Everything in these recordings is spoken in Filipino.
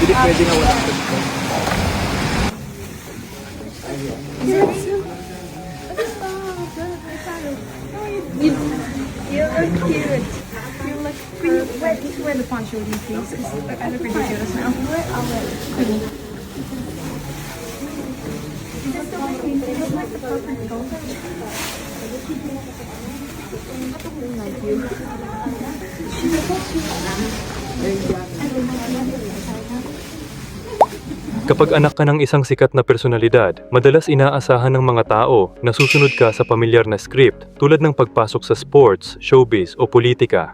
Hindi pwede na wala. You look cute. You look pretty. Wait, you should wear the poncho, please, because I look ridiculous now. Queenie. Is this the right thing? They look like the perfect color. Like you. Kapag anak ka ng isang sikat na personalidad, madalas inaasahan ng mga tao na susunod ka sa pamilyar na script tulad ng pagpasok sa sports, showbiz o politika.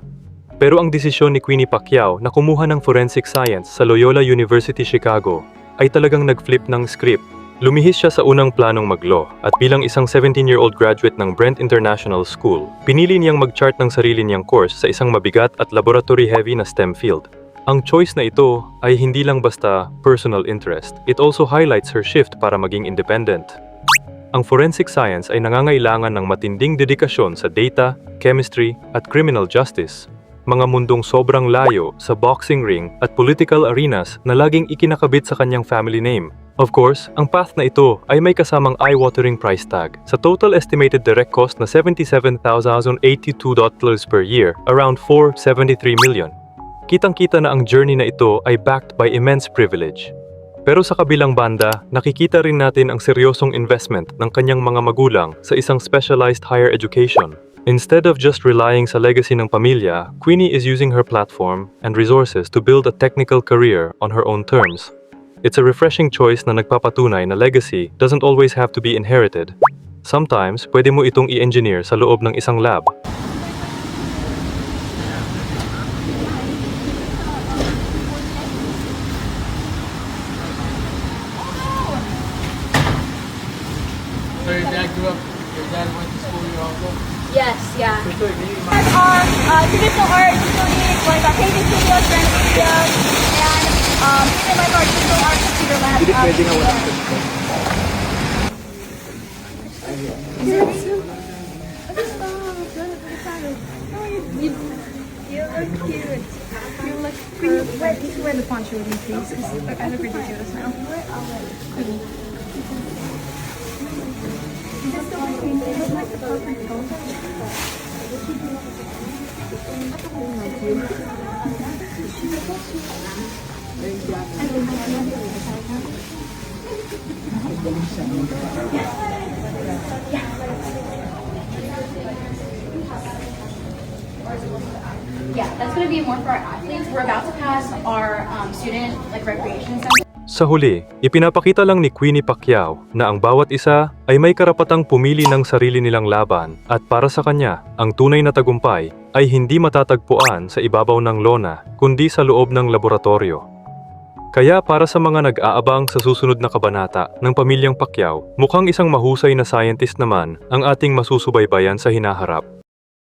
Pero ang desisyon ni Queenie Pacquiao na kumuha ng forensic science sa Loyola University, Chicago ay talagang nag-flip ng script. Lumihis siya sa unang planong mag-law at bilang isang 17-year-old graduate ng Brent International School, pinili niyang mag-chart ng sarili niyang course sa isang mabigat at laboratory-heavy na STEM field. Ang choice na ito ay hindi lang basta personal interest. It also highlights her shift para maging independent. Ang forensic science ay nangangailangan ng matinding dedikasyon sa data, chemistry, at criminal justice. Mga mundong sobrang layo sa boxing ring at political arenas na laging ikinakabit sa kanyang family name. Of course, ang path na ito ay may kasamang eye-watering price tag. Sa total estimated direct cost na $77,082 per year, around $473 million. Kitang-kita na ang journey na ito ay backed by immense privilege. Pero sa kabilang banda, nakikita rin natin ang seryosong investment ng kanyang mga magulang sa isang specialized higher education. Instead of just relying sa legacy ng pamilya, Queenie is using her platform and resources to build a technical career on her own terms. It's a refreshing choice na nagpapatunay na legacy doesn't always have to be inherited. Sometimes, pwede mo itong i-engineer sa loob ng isang lab. So your dad went to school here also? Yes, yeah. Ito, hindi Traditional art studios, like painting studios, drawing studios, and even like our digital art computer lab. Hindi pwede na wala. You look cute. You look pretty. Wait, you should wear the poncho, please, because I look ridiculous now. Queenie. Is this the right thing? They look like the perfect color. Like you. Yeah, that's going to be more for our athletes. We're about to pass our student recreation center. Sa huli, ipinapakita lang ni Queenie Pacquiao na ang bawat isa ay may karapatang pumili ng sarili nilang laban at para sa kanya, ang tunay na tagumpay ay hindi matatagpuan sa ibabaw ng lona kundi sa loob ng laboratorio. Kaya para sa mga nag-aabang sa susunod na kabanata ng pamilyang Pacquiao, mukhang isang mahusay na scientist naman ang ating masusubaybayan sa hinaharap.